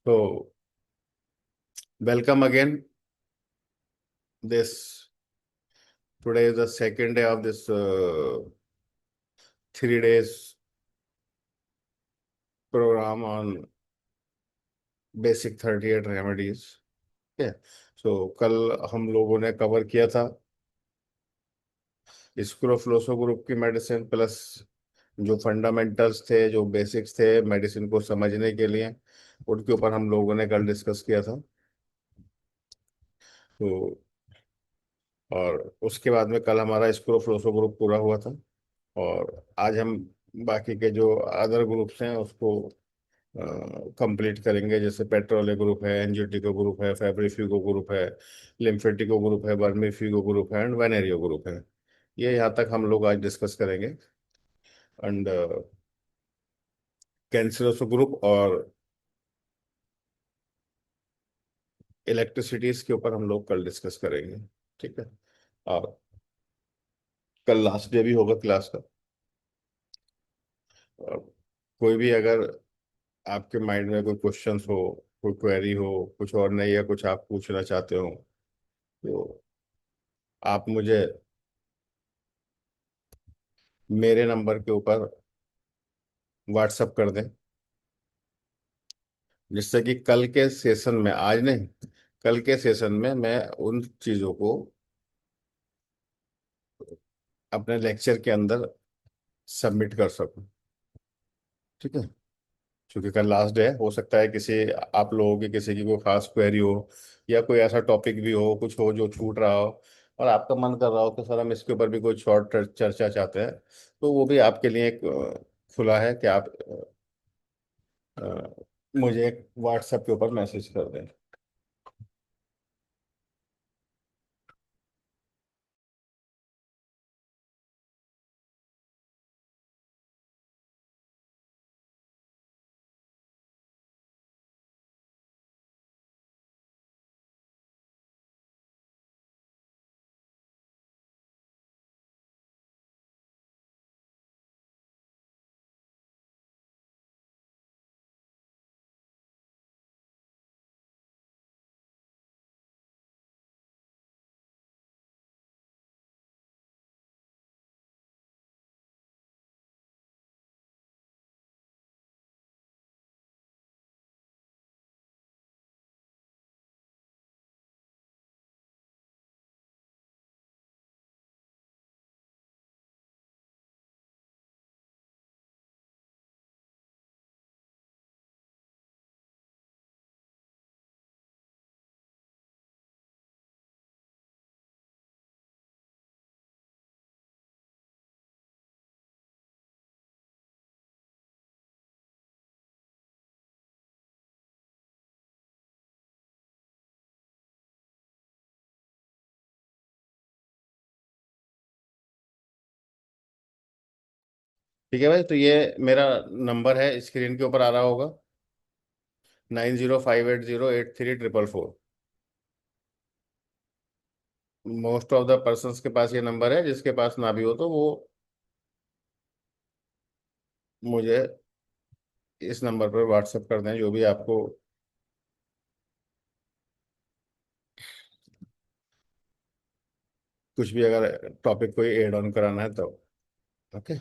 So, welcome again. This Today is the second day of this 3 days program on basic 38 remedies. Okay. So कल हम लोगों ने cover किया था स्क्रोफलोसो group की मेडिसिन प्लस जो फंडामेंटल्स थे, जो बेसिक्स थे मेडिसिन को समझने के लिए, उनके ऊपर हम लोगों ने कल डिस्कस किया था। तो और उसके बाद में कल हमारा स्क्रोफलोसो ग्रुप पूरा हुआ था। और आज हम बाकी के जो अदर ग्रुप्स हैं उसको कंप्लीट करेंगे। जैसे पेट्रोले ग्रुप है, एंजियोटिको ग्रुप है, फेब्रिफ्यूगो ग्रुप है, लिम्फेटिको ग्रुप है, बर्मीफ्यूगो ग्रुप है एंड वेनेरियो ग्रुप है। ये यहाँ तक हम लोग आज डिस्कस करेंगे। एंड कैंसरोसो ग्रुप और इलेक्ट्रिसिटीज के ऊपर हम लोग कल डिस्कस करेंगे। ठीक है। और कल लास्ट डे भी होगा क्लास का। और कोई भी अगर आपके माइंड में कोई क्वेश्चंस हो, कोई क्वेरी हो, कुछ और नहीं है, कुछ आप पूछना चाहते हो, तो आप मुझे मेरे नंबर के ऊपर व्हाट्सअप कर दें, जिससे कि कल के सेशन में, आज नहीं, कल के सेशन में मैं उन चीज़ों को अपने लेक्चर के अंदर सबमिट कर सकूं। ठीक है। क्योंकि कल लास्ट डे है, हो सकता है किसी आप लोगों की किसी की कोई खास क्वेरी हो, या कोई ऐसा टॉपिक भी हो, कुछ हो जो छूट रहा हो, और आपका मन कर रहा हो कि सर हम इसके ऊपर भी कोई शॉर्ट चर्चा चाहते हैं, तो वो भी आपके लिए एक खुला है कि आप मुझे एक व्हाट्सएप के ऊपर मैसेज कर दें। ठीक है भाई, तो ये मेरा नंबर है, स्क्रीन के ऊपर आ रहा होगा, 9058083444। मोस्ट ऑफ द पर्सन्स के पास ये नंबर है, जिसके पास ना भी हो तो वो मुझे इस नंबर पर व्हाट्सएप कर दें, जो भी आपको कुछ भी अगर टॉपिक कोई एड ऑन कराना है तो। ओके।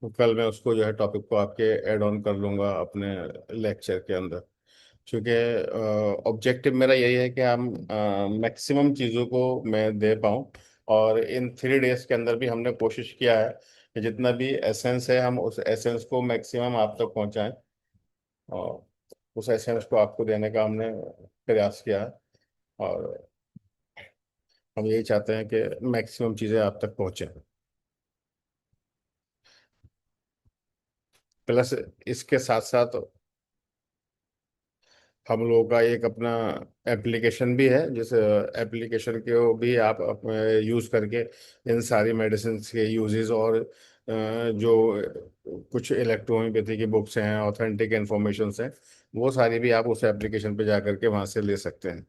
तो कल मैं उसको जो है टॉपिक को आपके ऐड ऑन कर लूँगा अपने लेक्चर के अंदर। क्योंकि ऑब्जेक्टिव मेरा यही है कि हम मैक्सिमम चीज़ों को मैं दे पाऊँ। और इन 3 डेज के अंदर भी हमने कोशिश किया है कि जितना भी एसेंस है हम उस एसेंस को मैक्सिमम आप तक पहुँचाएं। और उस एसेंस को आपको देने का हमने प्रयास किया है। और हम यही चाहते हैं कि मैक्सिमम चीज़ें आप तक पहुँचें। प्लस इसके साथ साथ हम लोगों का एक अपना एप्लीकेशन भी है, जिस एप्लीकेशन को भी आप यूज़ करके इन सारी मेडिसिन के यूजेस और जो कुछ इलेक्ट्रोहोम्योपैथी की बुक्स हैं, ऑथेंटिक इंफॉर्मेशन हैं, वो सारी भी आप उस एप्लीकेशन पे जा करके वहाँ से ले सकते हैं।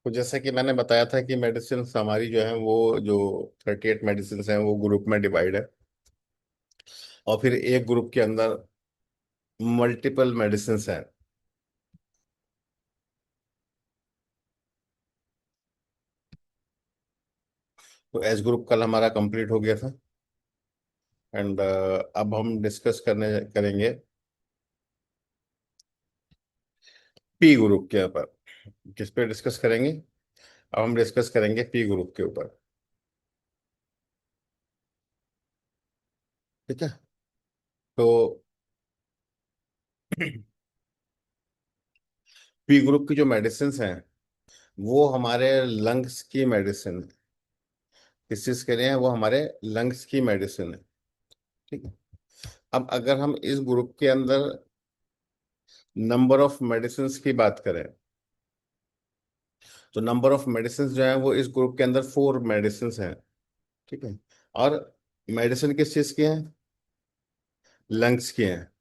तो जैसे कि मैंने बताया था कि मेडिसिन हमारी जो है वो जो 38 मेडिसिन हैं वो ग्रुप में डिवाइड है। और फिर एक ग्रुप के अंदर मल्टीपल मेडिसिन हैं। तो एस ग्रुप कल हमारा कंप्लीट हो गया था। एंड अब हम डिस्कस करने करेंगे पी ग्रुप के ऊपर। किस पे डिस्कस करेंगे? अब हम डिस्कस करेंगे पी ग्रुप के ऊपर। ठीक है। तो पी ग्रुप की जो मेडिसिन हैं वो हमारे लंग्स की मेडिसिन है। किस चीज के लिए है? वो हमारे लंग्स की मेडिसिन है। ठीक है। अब अगर हम इस ग्रुप के अंदर नंबर ऑफ मेडिसिन की बात करें, तो नंबर ऑफ मेडिसिन जो है वो इस ग्रुप के अंदर 4 मेडिसिन हैं। ठीक है। और मेडिसिन किस चीज की है? लंग्स की है।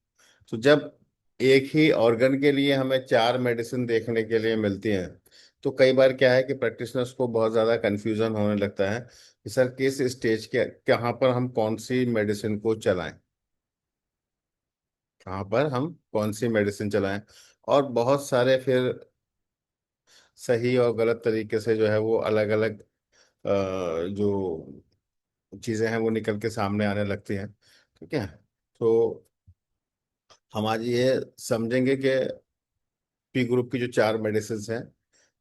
तो जब एक ही ऑर्गन के लिए हमें 4 मेडिसिन देखने के लिए मिलती हैं, तो कई बार क्या है कि प्रैक्टिशनर्स को बहुत ज़्यादा कंफ्यूजन होने लगता है कि सर किस स्टेज के कहाँ पर हम कौन सी मेडिसिन को चलाएं, कहाँ पर हम कौन सी मेडिसिन चलाएं। और बहुत सारे फिर सही और गलत तरीके से जो है वो अलग अलग जो चीज़ें हैं वो निकल के सामने आने लगती हैं। ठीक है। तो हम आज ये समझेंगे कि पी ग्रुप की जो 4 मेडिसिन हैं,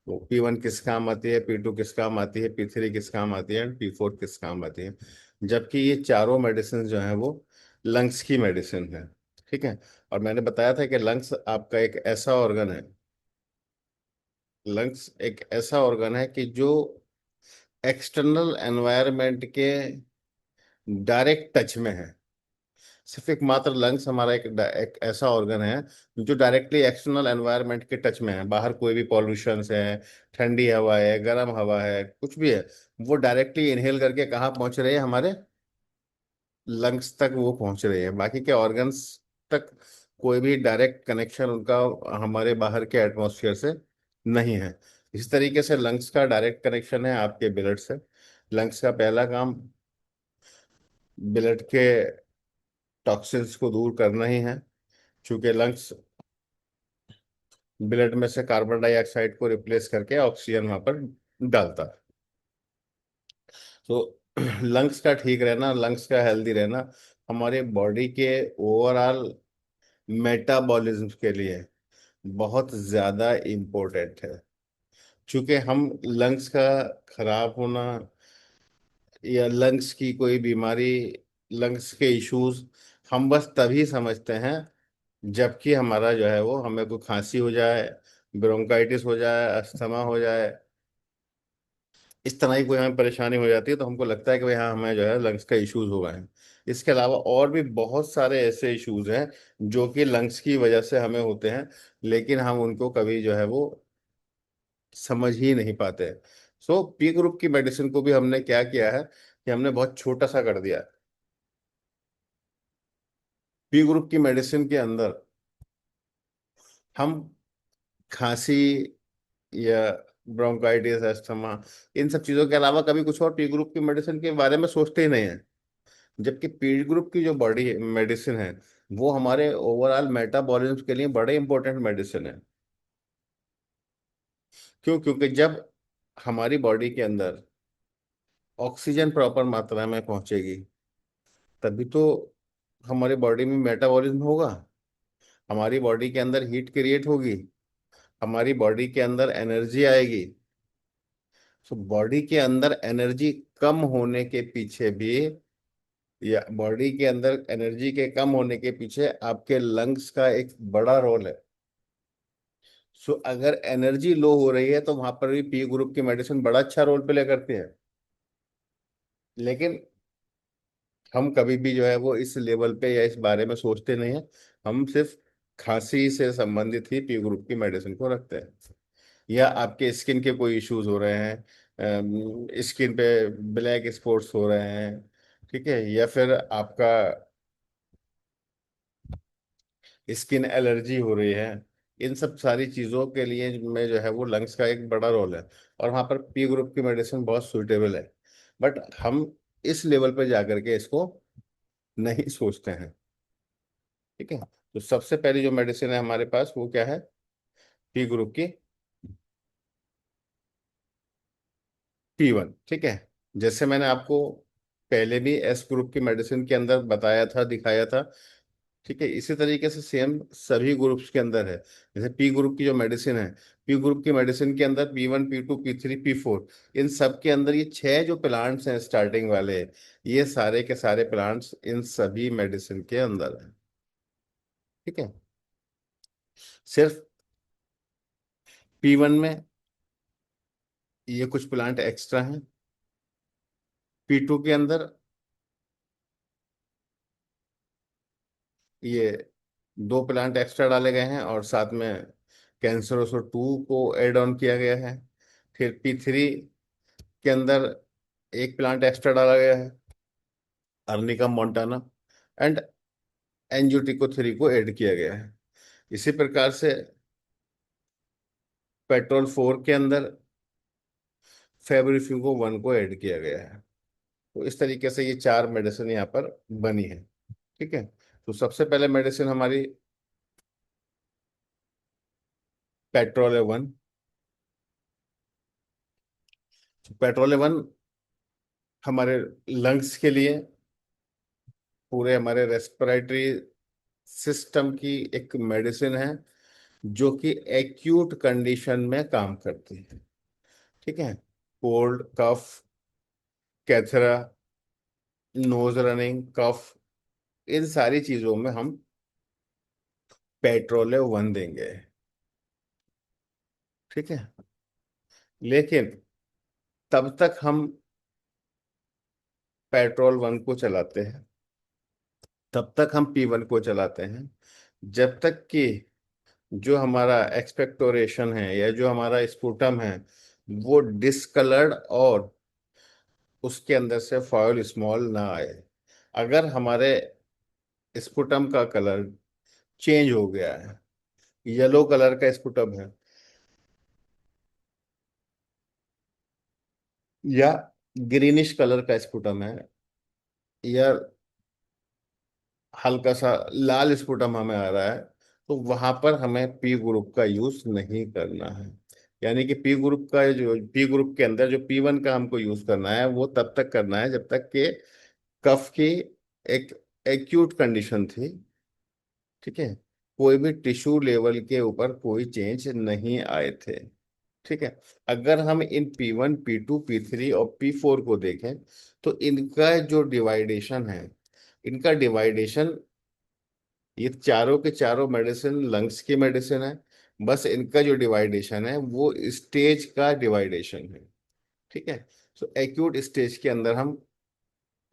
तो P1 किस काम आती है, P2 किस काम आती है, P3 किस काम आती है, एंड P4 किस काम आती है। जबकि ये चारों मेडिसिन जो है वो लंग्स की मेडिसिन है। ठीक है। और मैंने बताया था कि लंग्स आपका एक ऐसा ऑर्गन है, लंग्स एक ऐसा ऑर्गन है कि जो एक्सटर्नल एनवायरनमेंट के डायरेक्ट टच में है। सिर्फ एक मात्र लंग्स हमारा एक ऐसा ऑर्गन है जो डायरेक्टली एक्सटर्नल एनवायरनमेंट के टच में है। बाहर कोई भी पॉल्यूशन है, ठंडी हवा है, गर्म हवा है, कुछ भी है, वो डायरेक्टली इनहेल करके कहाँ पहुंच रही है? हमारे लंग्स तक वो पहुंच रही है। बाकी के ऑर्गन्स तक कोई भी डायरेक्ट कनेक्शन उनका हमारे बाहर के एटमॉस्फेयर से नहीं है। इस तरीके से लंग्स का डायरेक्ट कनेक्शन है आपके ब्लड से। लंग्स का पहला काम ब्लड के टॉक्सिन्स को दूर करना ही है। चूंकि लंग्स ब्लड में से कार्बन डाइऑक्साइड को रिप्लेस करके ऑक्सीजन वहां पर डालता है। तो लंग्स का ठीक रहना, लंग्स का हेल्दी रहना हमारे बॉडी के ओवरऑल मेटाबॉलिज्म के लिए बहुत ज्यादा इम्पोर्टेंट है। क्योंकि हम लंग्स का खराब होना या लंग्स की कोई बीमारी, लंग्स के इश्यूज हम बस तभी समझते हैं जबकि हमारा जो है वो हमें कोई खांसी हो जाए, ब्रोंकाइटिस हो जाए, अस्थमा हो जाए, इस तरह की कोई हमें परेशानी हो जाती है तो हमको लगता है कि भाई हाँ हमें जो है लंग्स का इश्यूज हुआ है। इसके अलावा और भी बहुत सारे ऐसे इश्यूज हैं जो कि लंग्स की वजह से हमें होते हैं, लेकिन हम उनको कभी जो है वो समझ ही नहीं पाते। सो पी ग्रुप की मेडिसिन को भी हमने क्या किया है कि हमने बहुत छोटा सा कर दिया। पी ग्रुप की मेडिसिन के अंदर हम खांसी या ब्रोंकाइटिस, अस्थमा, इन सब चीजों के अलावा कभी कुछ और पी ग्रुप की मेडिसिन के बारे में सोचते ही नहीं है। जबकि पी ग्रुप की जो बॉडी मेडिसिन है वो हमारे ओवरऑल मेटाबॉलिज्म के लिए बड़े इंपॉर्टेंट मेडिसिन है। क्यों? क्योंकि जब हमारी बॉडी के अंदर ऑक्सीजन प्रॉपर मात्रा में पहुंचेगी तभी तो हमारी बॉडी में मेटाबॉलिज्म होगा, हमारी बॉडी के अंदर हीट क्रिएट होगी, हमारी बॉडी के अंदर एनर्जी आएगी। तो बॉडी के अंदर एनर्जी कम होने के पीछे भी, या बॉडी के अंदर एनर्जी के कम होने के पीछे आपके लंग्स का एक बड़ा रोल है। सो अगर एनर्जी लो हो रही है तो वहां पर भी पी ग्रुप की मेडिसिन बड़ा अच्छा रोल प्ले करती है। लेकिन हम कभी भी जो है वो इस लेवल पे या इस बारे में सोचते नहीं है। हम सिर्फ खांसी से संबंधित ही पी ग्रुप की मेडिसिन को रखते हैं। या आपके स्किन के कोई इश्यूज हो रहे हैं, स्किन पे ब्लैक स्पॉट्स हो रहे हैं, ठीक है, या फिर आपका स्किन एलर्जी हो रही है, इन सब सारी चीज़ों के लिए में जो है वो लंग्स का एक बड़ा रोल है, और वहाँ पर पी ग्रुप की मेडिसिन बहुत सूटेबल है। बट हम इस लेवल पर जाकर के इसको नहीं सोचते हैं। ठीक है, तो सबसे पहली जो मेडिसिन है हमारे पास वो क्या है, पी ग्रुप की P1। ठीक है, जैसे मैंने आपको पहले भी एस ग्रुप की मेडिसिन के अंदर बताया था, दिखाया था। ठीक है, इसी तरीके से सेम सभी ग्रुप्स के अंदर है। जैसे पी ग्रुप की जो मेडिसिन है, पी ग्रुप की मेडिसिन के अंदर P1 P2 P3 P4, इन सब के अंदर ये छह जो प्लांट्स हैं स्टार्टिंग वाले, ये सारे के सारे प्लांट्स इन सभी मेडिसिन के अंदर है। ठीक है, सिर्फ P1 में ये कुछ प्लांट एक्स्ट्रा हैं, P2 के अंदर ये दो प्लांट एक्स्ट्रा डाले गए हैं, और साथ में कैंसरोसो 2 को एड ऑन किया गया है। फिर P3 के अंदर एक प्लांट एक्स्ट्रा डाला गया है, अर्निका मोंटाना, एंड एंजियोटिको 3 को ऐड किया गया है। इसी प्रकार से पेट्रोल 4 के अंदर फेब्रिफ्यूगो 1 को ऐड किया गया है। तो इस तरीके से ये चार मेडिसिन यहाँ पर बनी है। ठीक है, तो सबसे पहले मेडिसिन हमारी पेट्रोल 1। पेट्रोल 1 हमारे लंग्स के लिए, पूरे हमारे रेस्पिरेटरी सिस्टम की एक मेडिसिन है, जो कि एक्यूट कंडीशन में काम करती है। ठीक है, कोल्ड, कफ, कैथरा, नोज रनिंग, कफ, इन सारी चीजों में हम पेट्रोल 1 देंगे। ठीक है, लेकिन तब तक हम पेट्रोल 1 को चलाते हैं, तब तक हम P1 को चलाते हैं, जब तक कि जो हमारा एक्सपेक्टोरेशन है या जो हमारा स्पुटम है वो डिसकलर्ड और उसके अंदर से फॉयल स्मॉल ना आए। अगर हमारे स्पुटम का कलर चेंज हो गया है, येलो कलर का स्पुटम है, या ग्रीनिश कलर का स्पुटम है, या हल्का सा लाल स्पुटम हमें आ रहा है, तो वहां पर हमें पी ग्रुप का यूज नहीं करना है। यानी कि पी ग्रुप का जो पी ग्रुप के अंदर जो P1 का हमको यूज करना है वो तब तक करना है जब तक कि कफ की एक एक्यूट कंडीशन थी। ठीक है, कोई भी टिश्यू लेवल के ऊपर कोई चेंज नहीं आए थे। ठीक है, अगर हम इन P1 P2 P3 और P4 को देखें, तो इनका जो डिवाइडेशन है, इनका डिवाइडेशन, ये चारों के चारों मेडिसिन लंग्स की मेडिसिन है। बस इनका जो डिवाइडेशन है वो स्टेज का डिवाइडेशन है। ठीक है, तो एक्यूट स्टेज के अंदर हम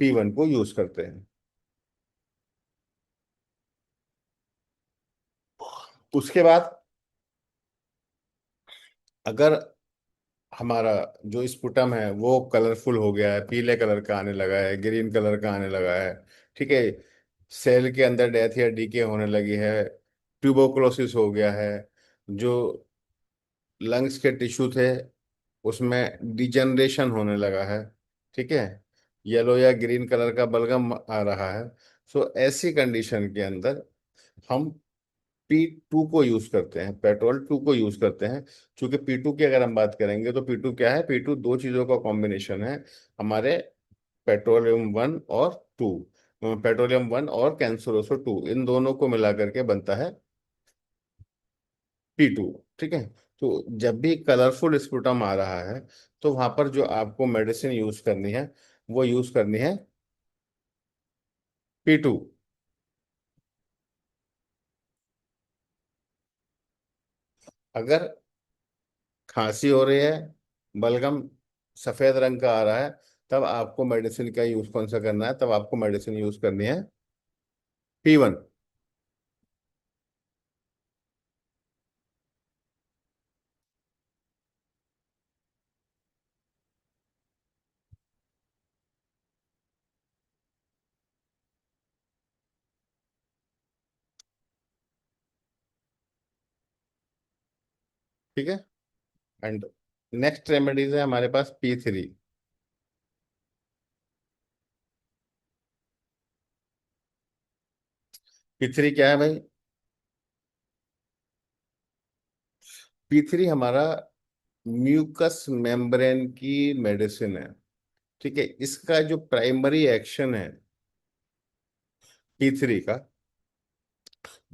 P1 को यूज करते हैं। उसके बाद अगर हमारा जो स्पुटम है वो कलरफुल हो गया है, पीले कलर का आने लगा है, ग्रीन कलर का आने लगा है, ठीक है, सेल के अंदर डेथ या डीके होने लगी है, ट्यूबरकुलोसिस हो गया है, जो लंग्स के टिश्यू थे उसमें डिजनरेशन होने लगा है, ठीक है, येलो या ग्रीन कलर का बलगम आ रहा है, सो ऐसी कंडीशन के अंदर हम P2 को यूज करते हैं, पेट्रोल 2 को यूज करते हैं। क्योंकि P2 की अगर हम बात करेंगे तो P2 क्या है, P2 दो चीजों का कॉम्बिनेशन है हमारे पेट्रोलियम 1 और 2, पेट्रोलियम 1 और कैंसरोसो 2, इन दोनों को मिला करके बनता है P2। ठीक है, तो जब भी कलरफुल स्पुटम आ रहा है तो वहां पर जो आपको मेडिसिन यूज करनी है वो यूज करनी है P2। अगर खांसी हो रही है, बलगम सफेद रंग का आ रहा है, तब आपको मेडिसिन का यूज कौन सा करना है, तब आपको मेडिसिन यूज करनी है P1। ठीक है। एंड नेक्स्ट रेमेडीज है हमारे पास P3। P3 क्या है भाई? P3 हमारा म्यूकस मेम्ब्रेन की मेडिसिन है। ठीक है, इसका जो प्राइमरी एक्शन है P3 का,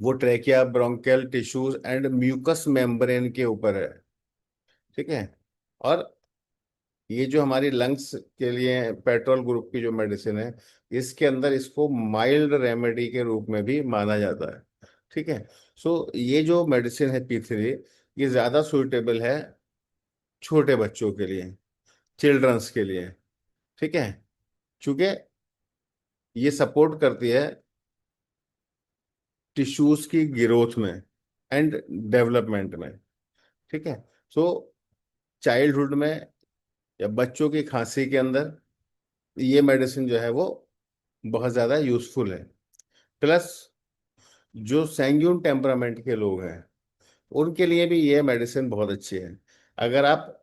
वो trachea, bronchial tissues and mucus membrane के ऊपर है। ठीक है। और ये जो हमारी लंग्स के लिए पेट्रोल ग्रुप की जो मेडिसिन है, इसके अंदर इसको माइल्ड रेमेडी के रूप में भी माना जाता है। ठीक है। सो ये जो मेडिसिन है P3, ये ज़्यादा सुइटेबल है छोटे बच्चों के लिए, चिल्ड्रंस के लिए। ठीक है। क्योंकि ये सपोर्ट करती है टिश्यूज की ग्रोथ में एंड डेवलपमेंट में। ठीक है। सो चाइल्डहुड में या बच्चों की खांसी के अंदर ये मेडिसिन जो है वो बहुत ज़्यादा यूजफुल है। प्लस जो सैंग्यून टेम्परामेंट के लोग हैं, उनके लिए भी ये मेडिसिन बहुत अच्छी है। अगर आप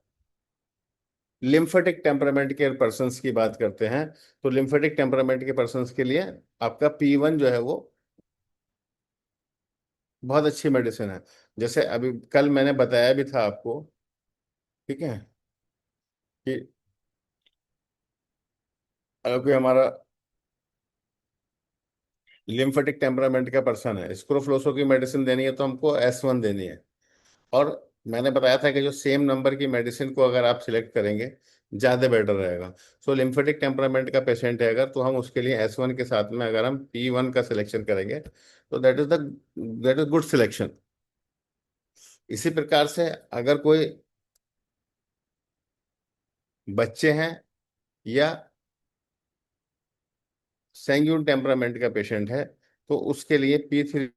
लिम्फेटिक टेम्परामेंट के पर्सन्स की बात करते हैं, तो लिम्फेटिक टेम्परामेंट के पर्सन्स के लिए आपका P1 जो है वो बहुत अच्छी मेडिसिन है। जैसे अभी कल मैंने बताया भी था आपको। ठीक है। कि अगर कोई हमारा लिम्फेटिक टेम्परामेंट का पर्सन है, स्क्रोफ्लोसो की मेडिसिन देनी है तो हमको S1 देनी है। और मैंने बताया था कि जो सेम नंबर की मेडिसिन को अगर आप सिलेक्ट करेंगे ज़्यादा बेटर रहेगा। सो लिम्फेटिक टेम्परामेंट का पेशेंट है अगर, तो हम उसके लिए S1 के साथ में अगर हम P1 का सिलेक्शन करेंगे, तो दैट इज गुड सिलेक्शन। इसी प्रकार से अगर कोई बच्चे हैं या सैंग्यून टेम्परामेंट का पेशेंट है, तो उसके लिए P3।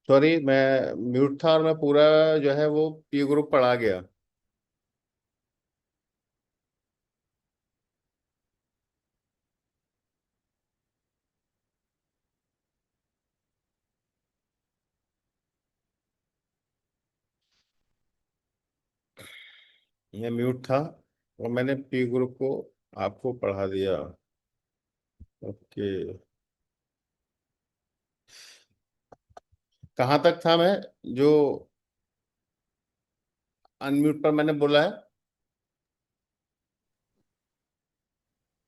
सॉरी, मैं म्यूट था और मैं पूरा जो है वो P ग्रुप पढ़ा गया। मैं म्यूट था और मैंने P ग्रुप को आपको पढ़ा दिया। ओके। कहाँ तक था मैं, जो अनम्यूट पर मैंने बोला है?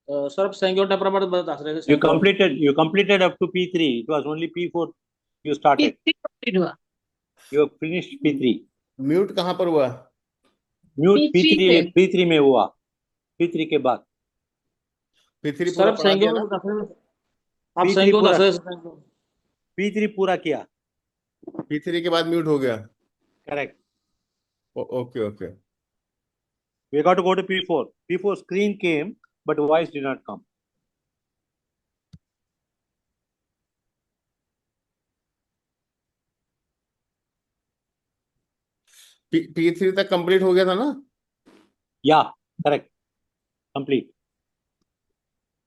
सर आप सेंगोर टेम्परामेंट बता रहे थे, You सेंगोर। completed you completed up to P3. It was only P4 you started. P3 complete हुआ। You have finished P3. Mute कहाँ पर हुआ? म्यूट P3 P3 पे। P3 में हुआ, P3 के बाद। P3 सर पूरा आप पढ़ा दिया सेंगोर ना? बता रहे थे, आप P3 सेंगोर पूरा, दस रहे थे, सेंगोर। P3 पूरा किया। P3 के बाद म्यूट हो गया? Correct. Okay okay. We got to go to P4. P4 screen came, but voice did not come. P3 तक कंप्लीट हो गया था ना? Yeah, correct. Complete.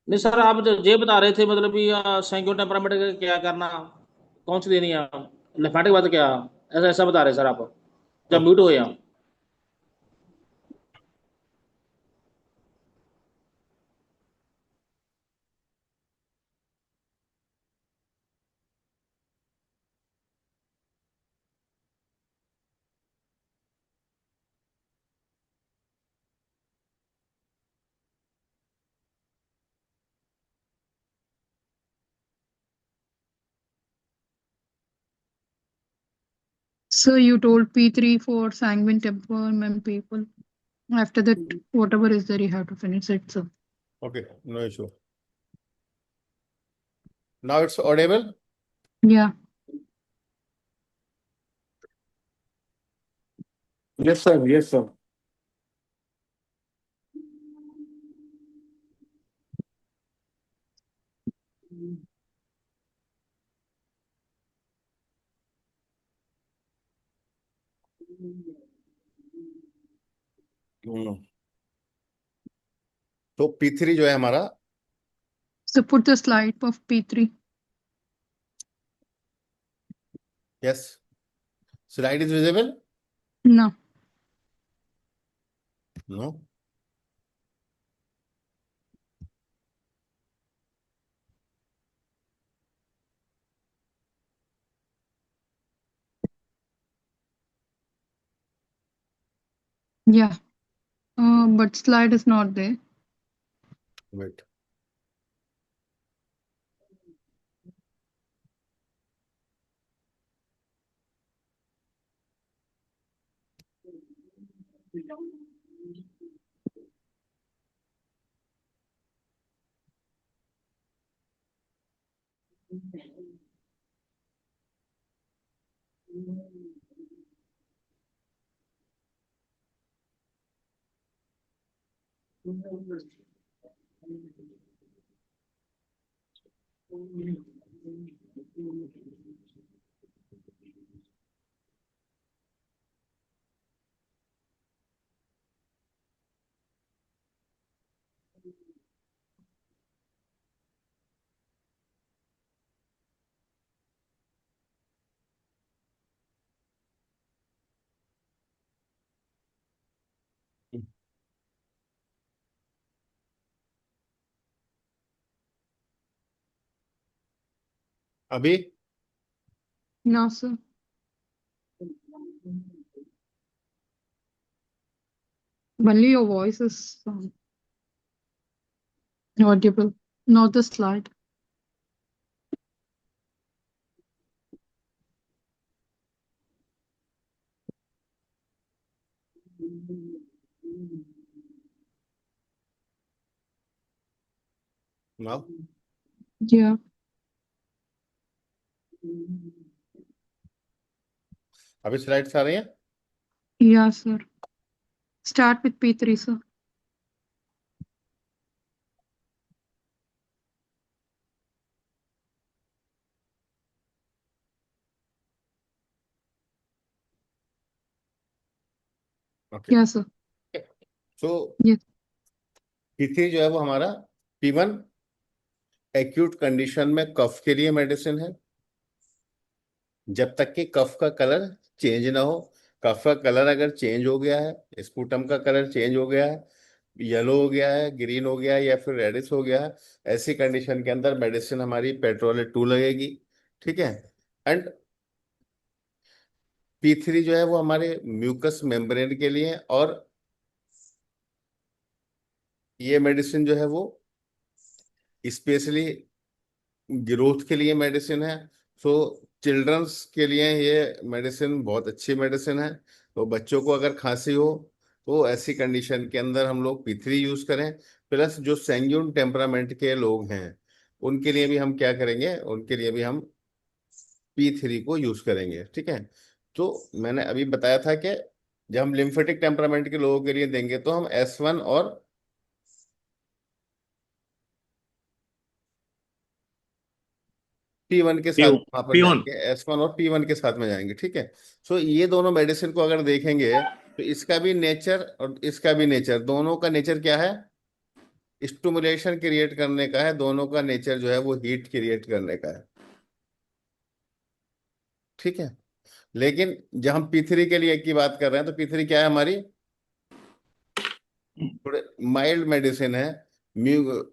नहीं सर, आप जो ये बता रहे थे मतलब कि सेंगोर टेम्परामेंट का क्या करना, कौन सी देनी है, लिम्फेटिक बात क्या, ऐसा ऐसा बता रहे सर आप, जब म्यूट हो गया। So you told P3 for sanguine temperament people. After that, whatever is there, you have to finish it. So okay, no issue. Now it's audible? yeah. Yes sir, yes sir. तो P3 जो है हमारा, So put the slide of P3. Yes, slide is visible? No. No. Yeah. But slide is not there. Wait. अभी No, sir. Only your voice is audible, not the slide. Now Yeah. अभी slides आ रही हैं? Yeah, sir. Start with P3, sir. Okay. Yeah, sir. So Yes. P3 जो है वो हमारा P1 acute condition में कफ के लिए मेडिसिन है, जब तक कि कफ का कलर चेंज ना हो। कफ का कलर अगर चेंज हो गया है, स्पूटम का कलर चेंज हो गया है, येलो हो गया है, ग्रीन हो गया है या फिर रेडिश हो गया है, ऐसी कंडीशन के अंदर मेडिसिन हमारी पेट्रोल 2 लगेगी। ठीक है। एंड P3 जो है वो हमारे म्यूकस मेम्ब्रेन के लिए, और ये मेडिसिन जो है वो स्पेशली ग्रोथ के लिए मेडिसिन है। सो चिल्ड्रंस के लिए ये मेडिसिन बहुत अच्छी मेडिसिन है। तो बच्चों को अगर खांसी हो तो ऐसी कंडीशन के अंदर हम लोग P3 यूज करें। प्लस जो सैंग्यून टेम्परामेंट के लोग हैं उनके लिए भी हम क्या करेंगे, उनके लिए भी हम P3 को यूज करेंगे। ठीक है। तो मैंने अभी बताया था कि जब हम लिम्फेटिक टेम्परामेंट के लोगों के लिए देंगे तो हम S1 और P1 के साथ P वहां पर P1. जाएंगे, S1 और P1 के साथ में जाएंगे। ठीक है। सो ये दोनों मेडिसिन को अगर देखेंगे तो इसका भी नेचर और इसका भी नेचर, दोनों का नेचर क्या है, स्टिमुलेशन क्रिएट करने का है। दोनों का नेचर जो है वो हीट क्रिएट करने का है। ठीक है। लेकिन जब हम P3 के लिए की बात कर रहे हैं तो P3 क्या है हमारी, थोड़े माइल्ड मेडिसिन है।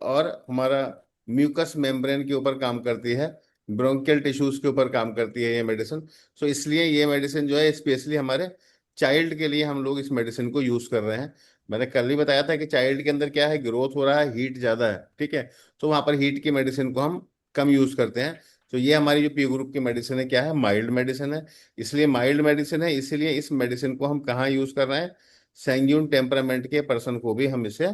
और हमारा म्यूकस मेम्ब्रेन के ऊपर काम करती है, ब्रोंकियल टिश्यूज के ऊपर काम करती है ये मेडिसिन। सो इसलिए ये मेडिसिन जो है स्पेशली हमारे चाइल्ड के लिए हम लोग इस मेडिसिन को यूज कर रहे हैं। मैंने कल ही बताया था कि चाइल्ड के अंदर क्या है, ग्रोथ हो रहा है, हीट ज्यादा है। ठीक है। तो वहां पर हीट की मेडिसिन को हम कम यूज करते हैं। तो ये हमारी जो P ग्रुप की मेडिसिन है क्या है, माइल्ड मेडिसिन है। इसलिए माइल्ड मेडिसिन है, इसीलिए इस मेडिसिन को हम कहाँ यूज कर रहे हैं, सैंग्यून टेम्परामेंट के पर्सन को भी हम इसे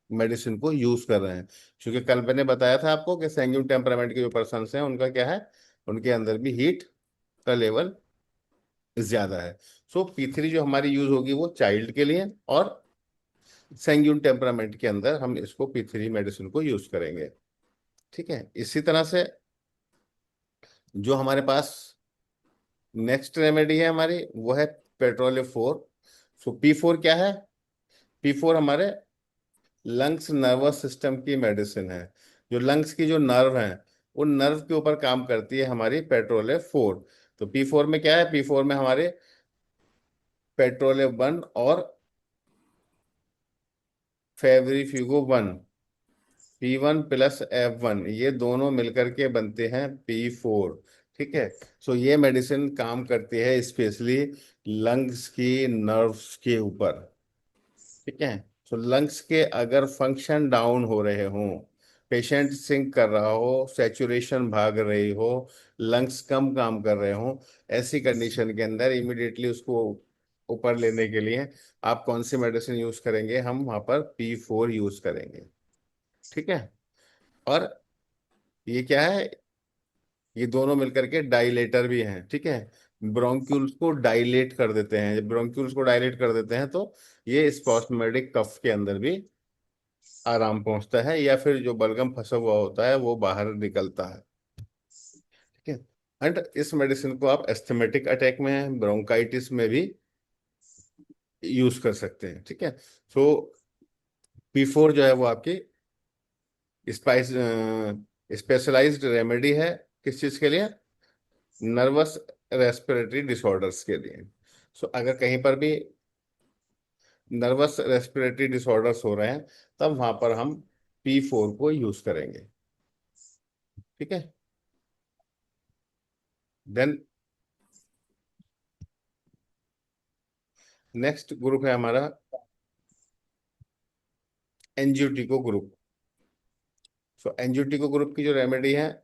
मेडिसिन को यूज कर रहे हैं। क्योंकि कल मैंने बताया था आपको कि सैंग्यून टेम्परामेंट के जो पर्सन हैं उनका क्या है, उनके अंदर भी हीट का लेवल ज्यादा है। सो P3 जो हमारी यूज होगी वो चाइल्ड के लिए, और सैंग्यून टेम्परामेंट के अंदर हम इसको P3 मेडिसिन को यूज करेंगे। ठीक है। इसी तरह से जो हमारे पास नेक्स्ट रेमेडी है हमारी वो है पेट्रोले 4। सो P4 क्या है, P4 हमारे लंग्स नर्वस सिस्टम की मेडिसिन है। जो लंग्स की जो नर्व है उन नर्व के ऊपर काम करती है हमारी पेट्रोले 4। तो P4 में क्या है, P4 में हमारे पेट्रोले 1 और फेवरिफ्यूगो 1, P1 प्लस F1, ये दोनों मिलकर के बनते हैं P4। ठीक है। सो ये मेडिसिन काम करती है स्पेशली लंग्स की नर्व्स के ऊपर। ठीक है। तो लंग्स के अगर फंक्शन डाउन हो रहे हों, पेशेंट सिंक कर रहा हो, सैचुरेशन भाग रही हो, लंग्स कम काम कर रहे हो, ऐसी कंडीशन के अंदर इमिडिएटली उसको ऊपर लेने के लिए आप कौन सी मेडिसिन यूज करेंगे, हम वहां पर P4 यूज करेंगे। ठीक है। और ये क्या है, ये दोनों मिलकर के डाइलेटर भी हैं। ठीक है। ब्रोंक्यूल्स को डाइलेट कर देते हैं। जब ब्रोंक्यूल्स को डाइलेट कर देते हैं तो ये स्पॉस्मेटिक कफ के अंदर भी आराम पहुंचता है, या फिर जो बलगम फंसा हुआ होता है वो बाहर निकलता है। ठीक है। एंड इस मेडिसिन को आप एस्थमेटिक अटैक में, ब्रोंकाइटिस में भी यूज कर सकते हैं। ठीक है। सो P4 जो है वो आपकी स्पाइस स्पेशलाइज्ड रेमेडी है, किस चीज के लिए, नर्वस रेस्पिरेटरी डिसऑर्डर्स के लिए। सो अगर कहीं पर भी नर्वस रेस्पिरेटरी डिसऑर्डर्स हो रहे हैं तब वहां पर हम P4 को यूज करेंगे। ठीक है। देन नेक्स्ट ग्रुप है हमारा एंजियोटिको ग्रुप। सो एंजियोटिको ग्रुप की जो रेमेडी है,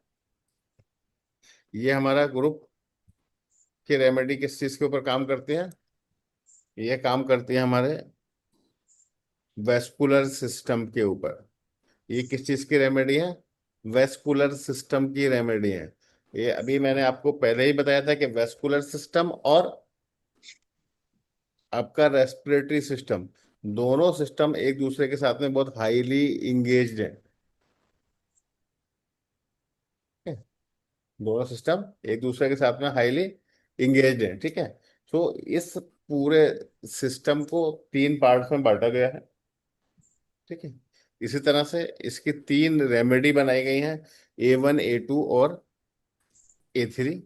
ये हमारा ग्रुप की रेमेडी किस चीज के ऊपर काम करती है, ये काम करती है हमारे वेस्कुलर सिस्टम के ऊपर। ये किस चीज की रेमेडी है, वेस्कुलर सिस्टम की रेमेडी है। ये अभी मैंने आपको पहले ही बताया था कि वेस्कुलर सिस्टम और आपका रेस्पिरेटरी सिस्टम, दोनों सिस्टम एक दूसरे के साथ में बहुत हाईली इंगेज्ड है। ठीक है? दोनों सिस्टम एक दूसरे के साथ में हाईली इंगेज्ड है। ठीक है। तो इस पूरे सिस्टम को 3 पार्ट्स में बांटा गया है। ठीक है। इसी तरह से इसकी 3 रेमेडी बनाई गई हैं, A1, A2 और A3।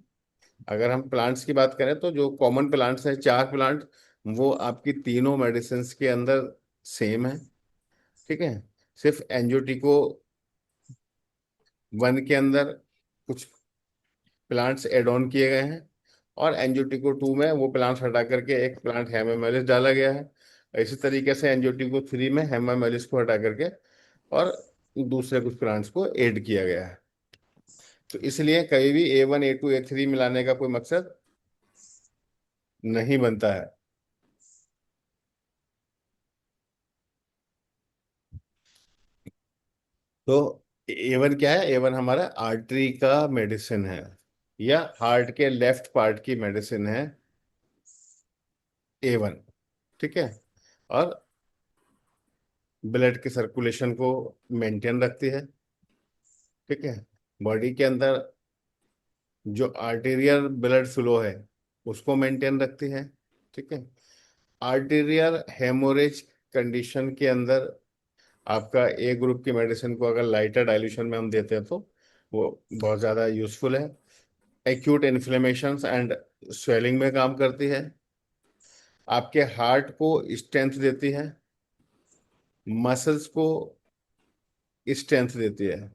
अगर हम प्लांट्स की बात करें तो जो कॉमन प्लांट्स हैं 4 प्लांट, वो आपकी तीनों मेडिसिन के अंदर सेम है। ठीक है। सिर्फ एंजियोटिको 1 के अंदर कुछ प्लांट्स एड ऑन किए गए हैं, और एंजियोटेको 2 में वो प्लांट हटा करके एक प्लांट हेमामेलिस डाला गया है। इसी तरीके से एंजियोटेको 3 में हेमामेलिस को हटा करके और दूसरे कुछ प्लांट्स को ऐड किया गया है। तो इसलिए कभी भी A1 A2 A3 मिलाने का कोई मकसद नहीं बनता है। तो A1 क्या है? A1 हमारा आर्टरी का मेडिसिन है, या हार्ट के लेफ्ट पार्ट की मेडिसिन है A1। ठीक है। और ब्लड के सर्कुलेशन को मेंटेन रखती है। ठीक है। बॉडी के अंदर जो आर्टेरियल ब्लड फ्लो है उसको मेंटेन रखती है। ठीक है। आर्टेरियल हेमोरेज कंडीशन के अंदर आपका ए ग्रुप की मेडिसिन को अगर लाइटर डाइल्यूशन में हम देते हैं तो वो बहुत ज़्यादा यूजफुल है। एक्यूट इन्फ्लेमेशंस एंड स्वेलिंग में काम करती है। आपके हार्ट को स्ट्रेंथ देती है, मसल्स को स्ट्रेंथ देती है।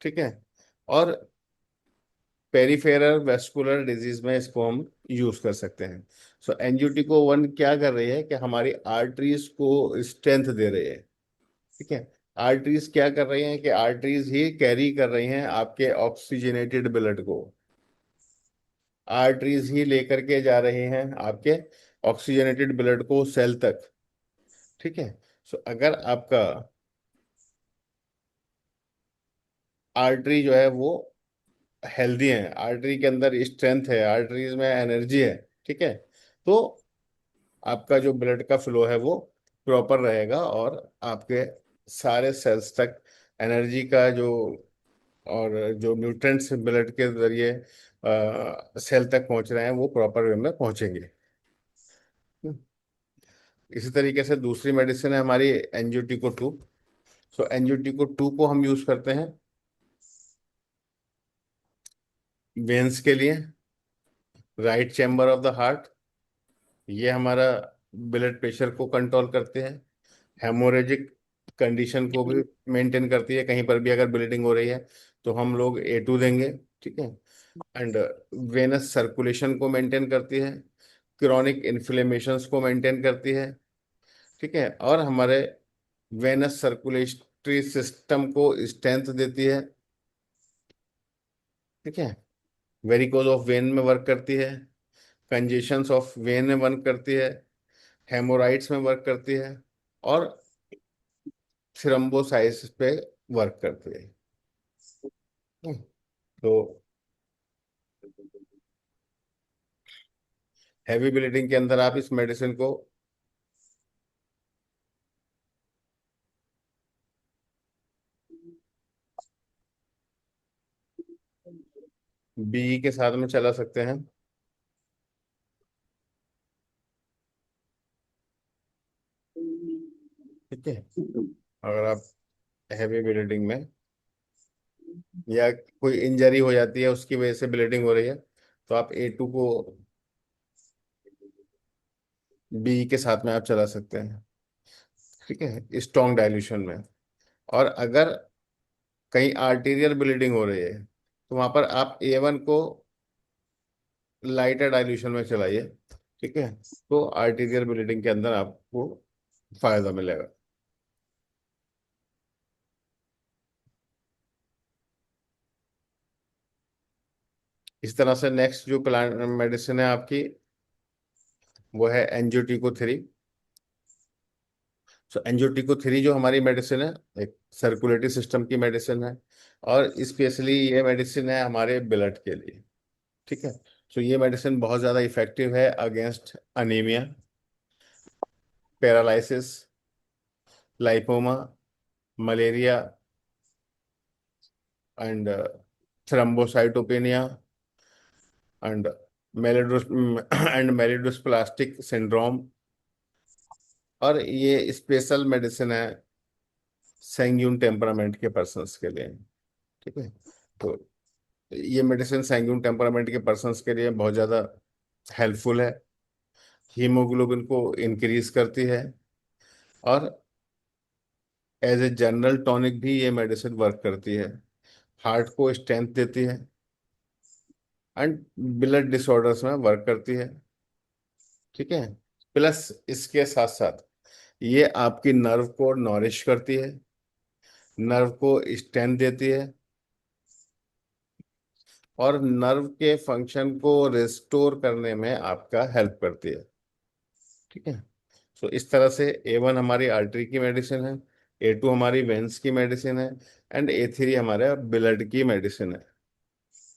ठीक है। और पेरिफेरल वेस्कुलर डिजीज में इसको हम यूज कर सकते हैं। सो एंजियोटेको 1 क्या कर रही है कि हमारी आर्टरीज को स्ट्रेंथ दे रही है। ठीक है। आर्टरीज क्या कर रही हैं कि आर्टरीज ही कैरी कर रही हैं आपके ऑक्सीजनेटेड ब्लड को। आर्टरीज ही लेकर के जा रही हैं आपके ऑक्सीजनेटेड ब्लड को सेल तक। ठीक है। सो अगर आपका आर्टरी जो है वो हेल्दी है, आर्टरी के अंदर स्ट्रेंथ है, आर्टरीज में एनर्जी है, ठीक है, तो आपका जो ब्लड का फ्लो है वो प्रॉपर रहेगा और आपके सारे सेल्स तक एनर्जी का जो और जो न्यूट्रिएंट्स ब्लड के जरिए सेल तक पहुंच रहे हैं वो प्रॉपर वे में पहुंचेंगे। इसी तरीके से दूसरी मेडिसिन है हमारी एंजियोटेको 2। सो एंजियोटेको 2 को हम यूज करते हैं वेन्स के लिए, right chamber of the heart. ये हमारा ब्लड प्रेशर को कंट्रोल करते हैं, हेमोरेजिक कंडीशन को भी मेंटेन करती है। कहीं पर भी अगर ब्लीडिंग हो रही है तो हम लोग A2 देंगे। ठीक है। एंड वेनस सर्कुलेशन को मेंटेन करती है, क्रॉनिक इन्फ्लेमेशंस को मेंटेन करती है। ठीक है। और हमारे वेनस सर्कुलेटरी सिस्टम को स्ट्रेंथ देती है। ठीक है। वेरिकोज ऑफ वेन में वर्क करती है, कंजेशंस ऑफ वेन में वर्क करती है, हेमोराइड्स में वर्क करती है, और थ्रोम्बोसाइटिस पे वर्क करती है। तो हैवी ब्लीडिंग के अंदर आप इस मेडिसिन को बी के साथ में चला सकते हैं। ठीक है। अगर आप हैवी ब्लीडिंग में या कोई इंजरी हो जाती है उसकी वजह से ब्लीडिंग हो रही है तो आप A2 को बी के साथ में आप चला सकते हैं। ठीक है, स्ट्रॉन्ग डाइल्यूशन में। और अगर कहीं आर्टीरियल ब्लीडिंग हो रही है तो वहां पर आप A1 को लाइटर डाइल्यूशन में चलाइए। ठीक है। तो आर्टीरियल ब्लीडिंग के अंदर आपको फायदा मिलेगा। इस तरह से नेक्स्ट जो प्लान मेडिसिन है आपकी वो है एंजियोटेको 3। सो एंजियोटेको 3 जो हमारी मेडिसिन है एक सर्कुलेटरी सिस्टम की मेडिसिन है, और स्पेशली ये मेडिसिन है हमारे ब्लड के लिए। ठीक है। सो ये मेडिसिन बहुत ज़्यादा इफेक्टिव है against anaemia, paralysis, lipoma, malaria and thrombocytopenia and myelodys and myelodysplastic syndrome. और ये स्पेशल मेडिसिन है सैंग्यून टेम्परामेंट के पर्सन्स के लिए। ठीक है। तो ये मेडिसिन सैंग्यून टेम्परामेंट के पर्सन्स के लिए बहुत ज़्यादा हेल्पफुल है। हीमोग्लोबिन को इंक्रीज करती है, और एज ए जनरल टॉनिक भी ये मेडिसिन वर्क करती है। हार्ट को स्ट्रेंथ देती है, एंड ब्लड डिसऑर्डर्स में वर्क करती है। ठीक है। प्लस इसके साथ साथ ये आपकी नर्व को नॉरिश करती है, नर्व को स्ट्रेंथ देती है, और नर्व के फंक्शन को रिस्टोर करने में आपका हेल्प करती है। ठीक है। सो इस तरह से A1 हमारी आर्टरी की मेडिसिन है, A2 हमारी वेंस की मेडिसिन है, एंड A3 हमारे ब्लड की मेडिसिन है।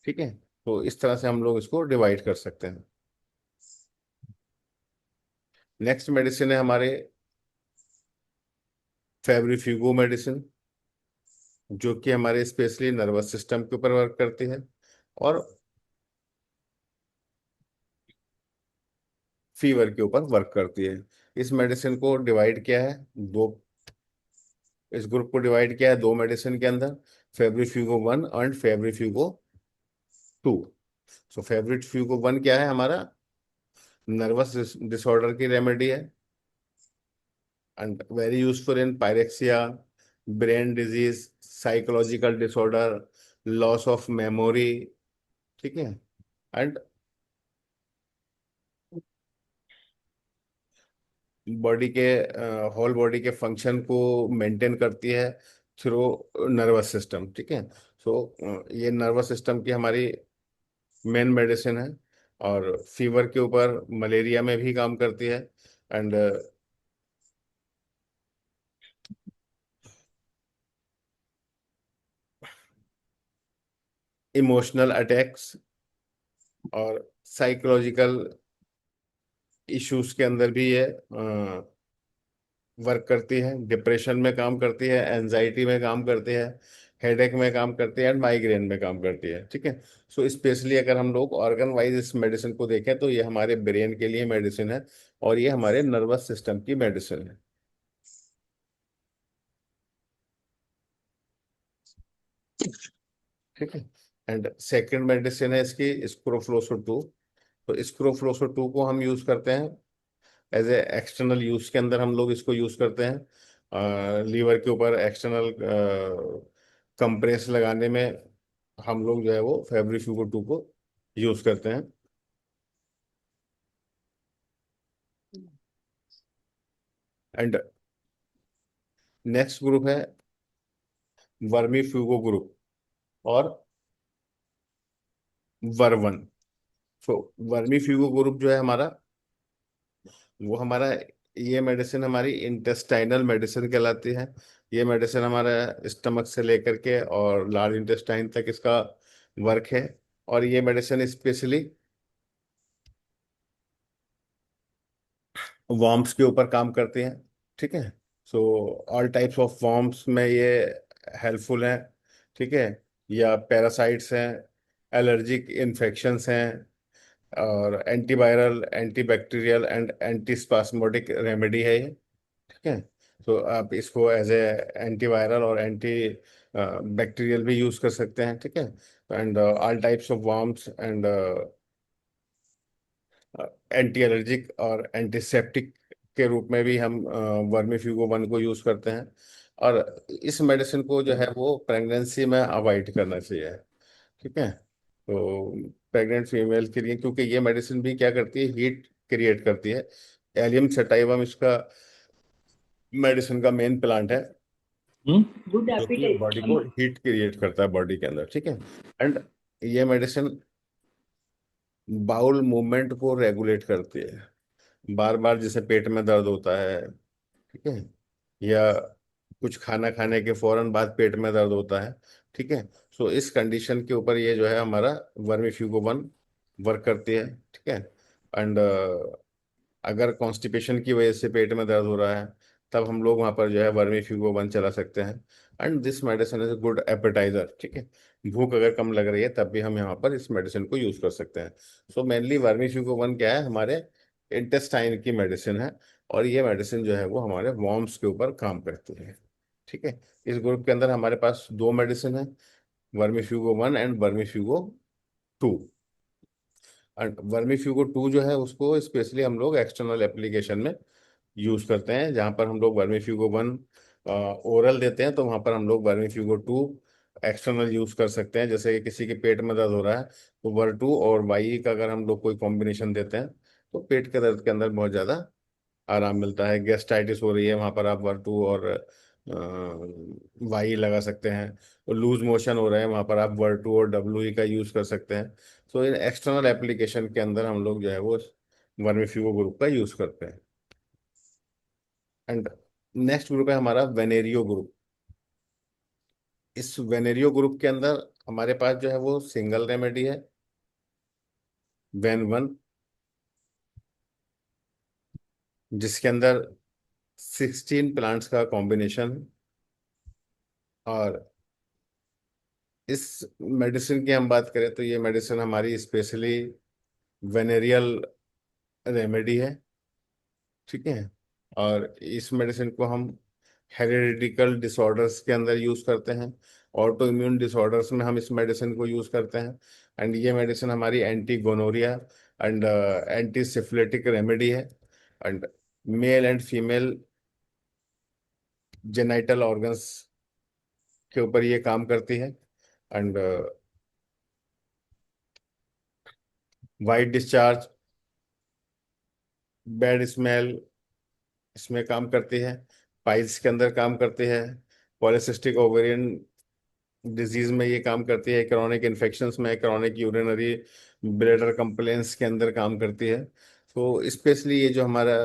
ठीक है। तो इस तरह से हम लोग इसको डिवाइड कर सकते हैं। नेक्स्ट मेडिसिन है हमारे फेब्रिफ्यूगो मेडिसिन, जो कि हमारे स्पेशली नर्वस सिस्टम के ऊपर वर्क करती है और फीवर के ऊपर वर्क करती है। इस मेडिसिन को डिवाइड किया है दो, इस ग्रुप को डिवाइड किया है दो मेडिसिन के अंदर, फेब्रिफ्यूगो 1 एंड फेब्रिफ्यूगो 2। सो फेब्रिफ्यूगो 1 क्या है हमारा, नर्वस डिसऑर्डर की रेमेडी है, and very useful in pyrexia, brain disease, psychological disorder, loss of memory. ठीक है। एंड बॉडी के होल बॉडी के फंक्शन को मेंटेन करती है थ्रू नर्वस सिस्टम। ठीक है। सो ये नर्वस सिस्टम की हमारी मेन मेडिसिन है, और फीवर के ऊपर मलेरिया में भी काम करती है, एंड इमोशनल अटैक्स और साइकोलॉजिकल इश्यूज के अंदर भी ये वर्क करती है। डिप्रेशन में काम करती है, एंजाइटी में काम करती है, हेडेक में काम करती है, एंड माइग्रेन में काम करती है। ठीक है। सो स्पेशली अगर हम लोग ऑर्गन वाइज इस मेडिसिन को देखें तो ये हमारे ब्रेन के लिए मेडिसिन है, और ये हमारे नर्वस सिस्टम की मेडिसिन है। ठीक है। एंड सेकंड मेडिसिन है इसकी स्क्रोफ्लोसो 2। तो स्क्रोफ्लोसो 2 को हम यूज करते हैं एज ए एक्सटर्नल यूज के अंदर, हम लोग इसको यूज करते हैं लीवर के ऊपर एक्सटर्नल कंप्रेस लगाने में। हम लोग जो है वो फेब्रिफ्यूगो 2 को यूज करते हैं। एंड नेक्स्ट ग्रुप है वर्मीफ्यूगो ग्रुप और वर्वन। तो वर्मीफ्यूगो ग्रुप जो है हमारा, वो हमारा, ये मेडिसिन हमारी इंटेस्टाइनल मेडिसिन कहलाती है। ये मेडिसिन हमारा स्टमक से लेकर के और लार्ज इंटेस्टाइन तक इसका वर्क है, और ये मेडिसिन स्पेशली वॉर्म्स के ऊपर काम करती हैं। ठीक है। So all types of worms में ये हेल्पफुल हैं। ठीक है। या पैरासाइट्स हैं, एलर्जिक इन्फेक्शंस हैं, और antiviral, antibacterial and antispasmodic remedy है ये। ठीक है। तो आप इसको एज ए एंटीवायरल और एंटी बैक्टीरियल भी यूज कर सकते हैं। ठीक है। And all types of worms and anti allergic और एंटीसेप्टिक के रूप में भी हम वर्मीफ्यूगो 1 को यूज करते हैं। और इस मेडिसिन को जो है वो प्रेगनेंसी में अवॉइड करना चाहिए। ठीक है। तो प्रेग्नेंट फीमेल के लिए, क्योंकि ये मेडिसिन भी क्या करती है, हीट क्रिएट करती है। एलियम सटाइवम इसका मेडिसिन का मेन प्लांट है, गुड जो कि बॉडी को एपिटाइट। हीट क्रिएट करता है बॉडी के अंदर। ठीक है। एंड ये मेडिसिन बाउल मूवमेंट को रेगुलेट करती है। बार बार जैसे पेट में दर्द होता है, ठीक है, या कुछ खाना खाने के फौरन बाद पेट में दर्द होता है। ठीक है। सो इस कंडीशन के ऊपर ये जो है हमारा वर्मीफ्यूगो 1 वर्क करती है। ठीक है। एंड अगर कॉन्स्टिपेशन की वजह से पेट में दर्द हो रहा है, तब हम लोग वहाँ पर जो है वर्मीफ्यूगो 1 चला सकते हैं। And this medicine is good appetiser. ठीक है। भूख अगर कम लग रही है तब भी हम यहाँ पर इस मेडिसिन को यूज कर सकते हैं। सो मेनली वर्मीफ्यूगो 1 क्या है, हमारे इंटेस्टाइन की मेडिसिन है, और ये मेडिसिन जो है वो हमारे वॉर्म्स के ऊपर काम करती है। ठीक है। इस ग्रुप के अंदर हमारे पास दो मेडिसिन है, वर्मीफ्यूगो 1 एंड वर्मीफ्यूगो 2। एंड वर्मीफ्यूगो 2 जो है उसको स्पेशली हम लोग एक्सटर्नल एप्लीकेशन में यूज करते हैं, जहाँ पर हम लोग वर्मीफ्यूगो 1 ओरल देते हैं, तो वहाँ पर हम लोग वर्मीफ्यूगो 2 एक्सटर्नल यूज कर सकते हैं, जैसे कि किसी के पेट में दर्द हो रहा है तो वर्टू और वाई का अगर हम लोग कोई कॉम्बिनेशन देते हैं तो पेट के दर्द के अंदर बहुत ज़्यादा आराम मिलता है। गैस्ट्राइटिस हो रही है वहाँ पर आप वर्टू और वाई लगा सकते हैं। और लूज मोशन हो रहे हैं वहाँ पर आप वर्टू और डब्ल्यू ई का यूज़ कर सकते हैं। तो इन एक्सटर्नल एप्लीकेशन के अंदर हम लोग जो है वो वर्मीफ्यूगो ग्रुप का यूज़ करते हैं। एंड नेक्स्ट ग्रुप है हमारा वेनेरियो ग्रुप। इस वेनेरियो ग्रुप के अंदर हमारे पास जो है वो सिंगल रेमेडी है, वेन वन, जिसके अंदर 16 प्लांट्स का कॉम्बिनेशन है। और इस मेडिसिन की हम बात करें तो ये मेडिसिन हमारी स्पेशली वेनेरियल रेमेडी है, ठीक है। और इस मेडिसिन को हम हेरिडिटिकल डिसऑर्डर्स के अंदर यूज करते हैं, ऑटो इम्यून डिसऑर्डर्स में हम इस मेडिसिन को यूज करते हैं। एंड ये मेडिसिन हमारी anti gonorrhoea and anti syphilitic remedy है। And male and female genital organs के ऊपर ये काम करती है। And white discharge, bad smell इसमें काम करती है। पाइल्स के अंदर काम करती है। पॉलिसिस्टिक ओवेरियन डिजीज में ये काम करती है। क्रॉनिक इन्फेक्शंस में, क्रॉनिक यूरिनरी ब्लैडर कंप्लेंट्स के अंदर काम करती है। तो स्पेशली ये जो हमारा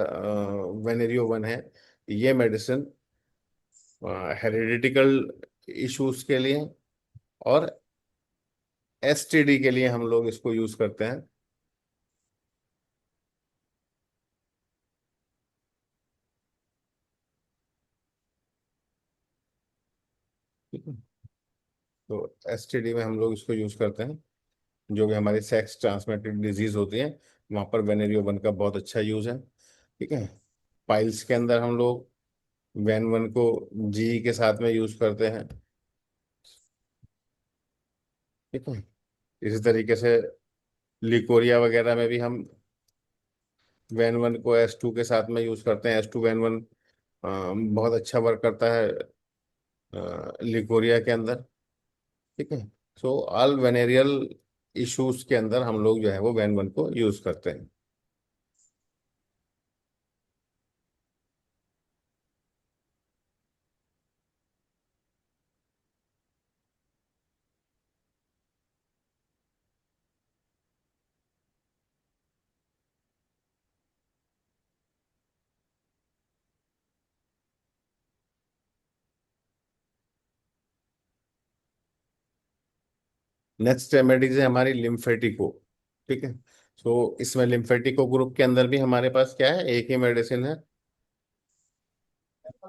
वेनेरियो वन है, ये मेडिसिन हेरिडिटिकल इश्यूज के लिए और एसटीडी के लिए हम लोग इसको यूज करते हैं। ठीक है। तो एसटीडी में हम लोग इसको यूज करते हैं, जो भी हमारी सेक्स ट्रांसमिटेड डिजीज होती है वहाँ पर वेनेरियो वन का बहुत अच्छा यूज है, ठीक है। पाइल्स के अंदर हम लोग वैन वन को जी के साथ में यूज करते हैं, ठीक है। इसी तरीके से लिकोरिया वगैरह में भी हम वैन वन को S2 के साथ में यूज करते हैं। S2 वैन वन बहुत अच्छा वर्क करता है लिकोरिया के अंदर, ठीक है। सो ऑल वेनेरियल इश्यूज के अंदर हम लोग जो है वो वैन वन को यूज करते हैं। नेक्स्ट रेमेडीज है हमारी लिम्फेटिको, ठीक है। सो इसमें लिम्फेटिको ग्रुप के अंदर भी हमारे पास क्या है, एक ही मेडिसिन है,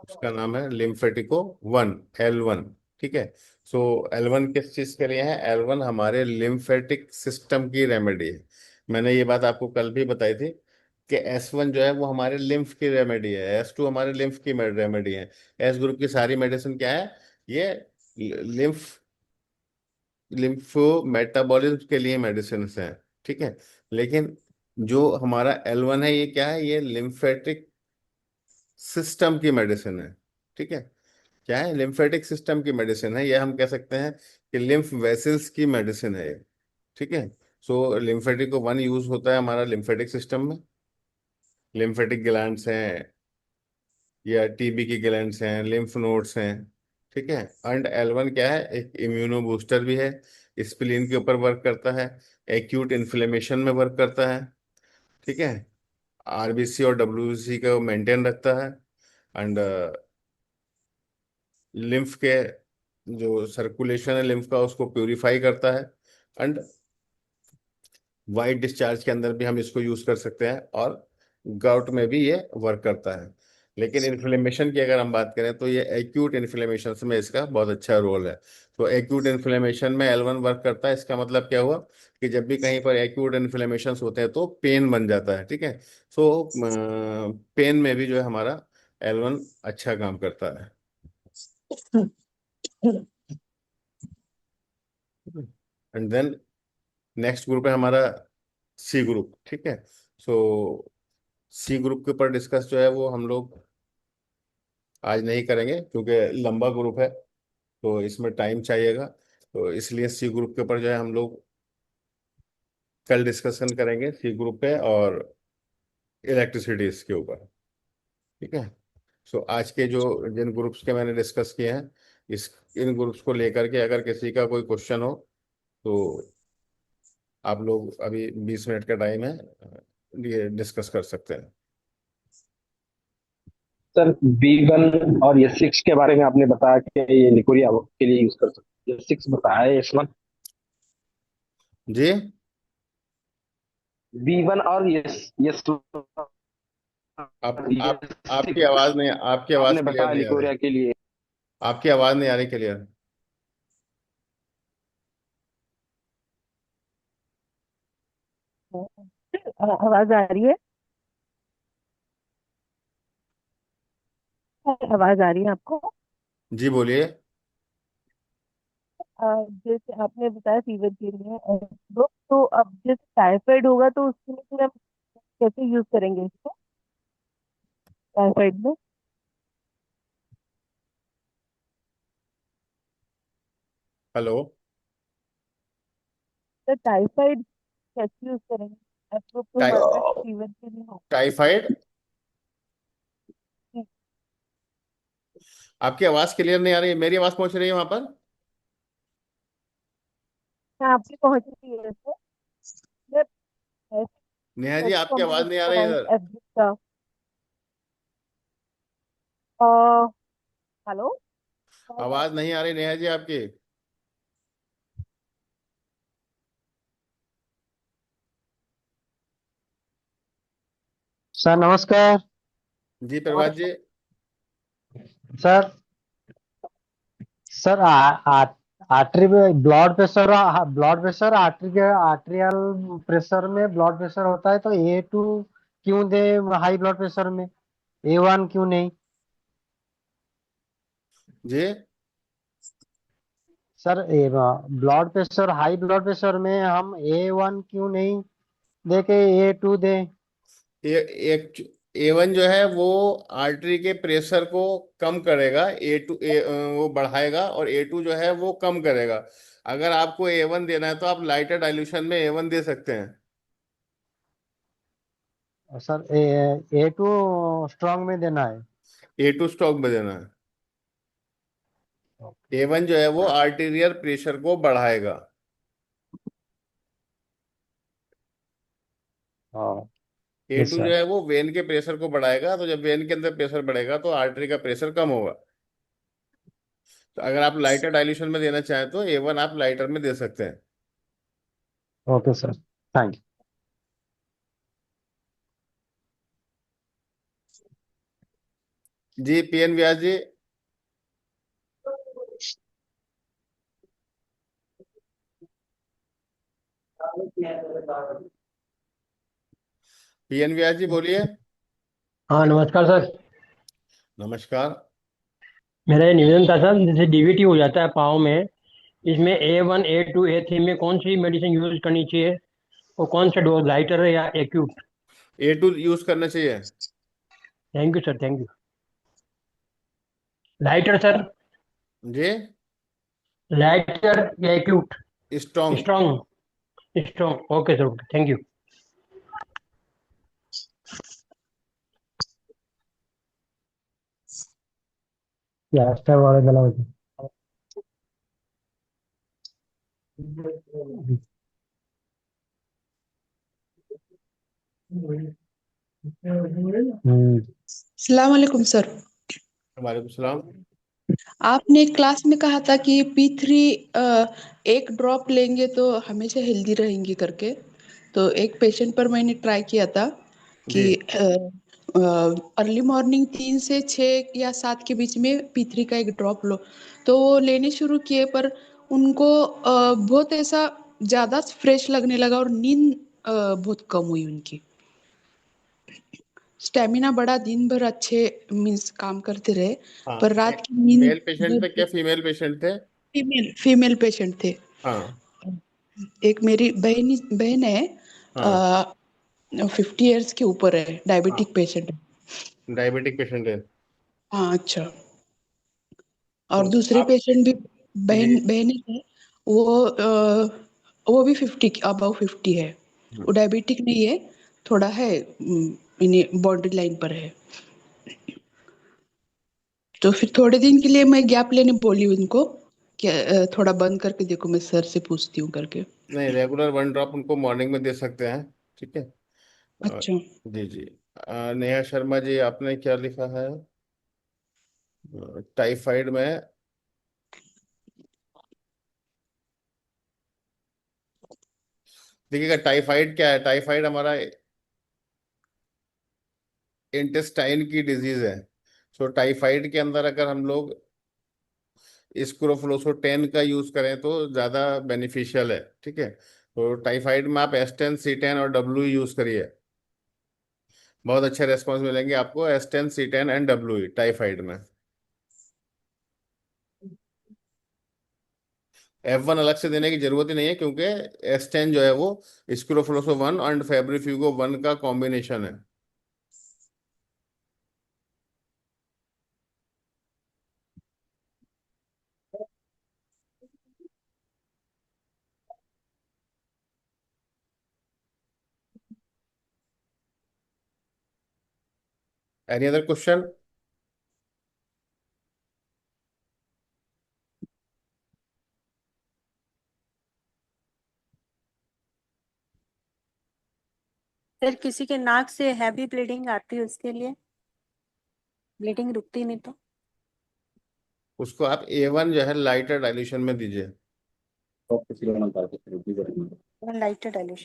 उसका नाम है लिम्फेटिको वन, L1, ठीक है। सो L1 किस चीज के लिए है? L1 हमारे लिम्फेटिक सिस्टम की रेमेडी है। मैंने ये बात आपको कल भी बताई थी कि S1 जो है वो हमारे लिम्फ की रेमेडी है, S2 हमारे लिम्फ की रेमेडी है। एस ग्रुप की सारी मेडिसिन क्या है? ये लिम्फ लिम्फो मेटाबॉलिज्म के लिए मेडिसिन है, ठीक है। लेकिन जो हमारा L1 है ये क्या है? ये लिम्फेटिक सिस्टम की मेडिसिन है, ठीक है। क्या है? लिम्फेटिक सिस्टम की मेडिसिन है। ये हम कह सकते हैं कि लिम्फ वेसल्स की मेडिसिन है ये, ठीक है। सो लिम्फेटिक वन यूज होता है हमारा लिम्फेटिक सिस्टम में। लिम्फेटिक ग्लैंड्स हैं या टीबी की ग्लैंड्स हैं, लिम्फ नोड्स हैं, ठीक है। एंड L1 क्या है? एक इम्यूनो बूस्टर भी है, स्प्लीन के ऊपर वर्क करता है, एक्यूट इन्फ्लेमेशन में वर्क करता है, ठीक है। आरबीसी और डब्ल्यूबीसी को मेंटेन रखता है। एंड लिम्फ के जो सर्कुलेशन है लिम्फ का उसको प्यूरिफाई करता है। एंड वाइट डिस्चार्ज के अंदर भी हम इसको यूज कर सकते हैं, और गाउट में भी ये वर्क करता है। लेकिन इन्फ्लेमेशन की अगर हम बात करें तो ये एक्यूट इन्फ्लेमेशन में इसका बहुत अच्छा रोल है। तो एक्यूट इन्फ्लेमेशन में L1 वर्क करता है। इसका मतलब क्या हुआ कि जब भी कहीं पर एक्यूट इन्फ्लेमेशन होते हैं तो पेन बन जाता है, ठीक है। सो पेन में भी जो है हमारा L1 अच्छा काम करता है। एंड देन नेक्स्ट ग्रुप है हमारा सी ग्रुप, ठीक है। सो सी ग्रुप के ऊपर डिस्कस जो है वो हम लोग आज नहीं करेंगे क्योंकि लंबा ग्रुप है। तो इसमें टाइम चाहिएगा। तो इसलिए सी ग्रुप के ऊपर जो है हम लोग कल डिस्कशन करेंगे, सी ग्रुप पे और इलेक्ट्रिसिटी के ऊपर। ठीक है। सो आज के जो जिन ग्रुप्स के मैंने डिस्कस किए हैं, इस इन ग्रुप्स को लेकर के अगर किसी का कोई क्वेश्चन हो तो आप लोग, अभी 20 मिनट का टाइम है, ये डिस्कस कर सकते हैं। सर B1 और S6 के बारे में आपने बताया कि ये लिकोरिया के लिए यूज कर सकते हैं, S6 बताया, S1 जी। B1 और यस आप आपकी S6 आवाज नहीं, आपकी आवाज आपने क्लियर बताया नहीं आ रही। लिकोरिया के लिए। आपकी आवाज नहीं आ रही क्लियर। आवाज आ रही है? आवाज आ रही है आपको? जी बोलिए। जैसे आपने बताया फीवर के लिए तो अब जैसे टाइफाइड होगा तो उसके लिए फिर हम कैसे यूज करेंगे इसको टाइफाइड में? हेलो। तो टाइफाइड कैसे यूज करेंगे? अप्रोप तो टाइ, हमारे पास फीवर के लिए होगा। टाइफाइड। आपकी आवाज क्लियर नहीं आ रही, मेरी आवाज पहुंच रही है वहां पर? हाँ, आपकी पहुंच रही है सर। मैं नेहा जी, ऐसे आपकी आवाज नहीं आ रही इधर। एब्जिक का हेलो, आवाज आ आवाज रही है? नहीं आ रही नेहा जी आपकी। सर नमस्कार। जी प्रभात जी। सर सर आर्टरी में ब्लड प्रेशर आर्ट्रियल प्रेशर में ब्लड प्रेशर होता है तो A2 क्यों दे हाई ब्लड प्रेशर में, A1 क्यों नहीं? जी। सर हाई ब्लड प्रेशर में हम A1 क्यों नहीं दे के A2 दे? एक A1 जो है वो आर्टरी के प्रेशर को कम करेगा, A2 वो बढ़ाएगा, और A2 जो है वो कम करेगा। अगर आपको A1 देना है तो आप लाइटर डाइल्यूशन में A1 दे सकते हैं। सर A2 स्ट्रांग में देना है। A2 स्टॉक में देना है। A1 जो है वो आर्टीरियल प्रेशर को बढ़ाएगा। हाँ। यस A2 जो सर। है वो वेन के प्रेशर को बढ़ाएगा, तो जब वेन के अंदर प्रेशर बढ़ेगा तो आर्टरी का प्रेशर कम होगा। तो अगर आप लाइटर डाइल्यूशन में देना चाहें तो A1 आप लाइटर में दे सकते हैं। Okay sir, thank you. जी PN व्यास जी। PN व्यास जी बोलिए। हाँ नमस्कार सर। नमस्कार। मेरा ये निवेदन था सर, जैसे डीवीटी हो जाता है पाँव में, इसमें A1 A2 A3 में कौन सी मेडिसिन यूज करनी चाहिए और कौन सा डोज, लाइटर या एक्यूट? A2 यूज करना चाहिए। Thank you sir, thank you. Lighter sir, जी। लाइटर या acute? Strong. Strong, strong, okay sir, okay, thank you. Plaster वाला गला होता है। सलाम वालेकुम सर। वालेकुम सलाम। आपने क्लास में कहा था कि P3 एक ड्रॉप लेंगे तो हमेशा हेल्दी रहेंगे करके। तो एक पेशेंट पर मैंने ट्राई किया था कि जी। अर्ली मॉर्निंग 3 से 6 या 7 के बीच में P3 का एक ड्रॉप लो। तो वो लेने शुरू किए, पर उनको बहुत ऐसा ज्यादा फ्रेश लगने लगा और नींद बहुत कम हुई उनकी। स्टेमिना बढ़ा, दिन भर अच्छे मीन्स काम करते रहे, हाँ। पर रात की नींद मेल पेशेंट थे क्या बहुत। फीमेल पेशेंट थे? फीमेल फीमेल पेशेंट थे। हाँ। एक मेरी बहन है, हाँ। 50 इयर्स के ऊपर है, हाँ। डायबिटिक पेशेंट है। डायबिटिक पेशेंट है। हाँ अच्छा। और तो दूसरे आप पेशेंट भी बहन जी। बहन है, वो भी 50 अबव 50 है। वो डायबिटिक नहीं है, थोड़ा है, बॉर्डर लाइन पर है। तो फिर थोड़े दिन के लिए मैं गैप लेने बोली उनको कि थोड़ा बंद करके देखो, मैं सर से पूछती हूँ करके। नहीं, रेगुलर 1 ड्रॉप उनको मॉर्निंग में दे सकते हैं। ठीक है। अच्छा। जी जी। नेहा शर्मा जी, आपने क्या लिखा है? टाइफाइड में देखिएगा, टाइफाइड क्या है? टाइफाइड हमारा इंटेस्टाइन की डिजीज है। सो टाइफाइड के अंदर अगर हम लोग स्क्रोफलोसोटेन का यूज करें तो ज्यादा बेनिफिशियल है। ठीक है। तो टाइफाइड में आप एस्टेन, सी10 और डब्ल्यू यूज करिए, बहुत अच्छे रेस्पॉन्स मिलेंगे आपको। एस्टेन, सी10 एंड डब्ल्यू टाइफाइड में। F1 अलग से देने की जरूरत ही नहीं है, क्योंकि एस्टेन जो है वो स्क्रोफलोसो 1 एंड फेब्रिफ्यूगो 1 का कॉम्बिनेशन है। Any other question? सर किसी के नाक से हैवी ब्लीडिंग आती है, उसके लिए ब्लीडिंग रुकती नहीं तो? उसको आप A1 जो है लाइटर डाइल्यूशन में दीजिए। Lighter dilution.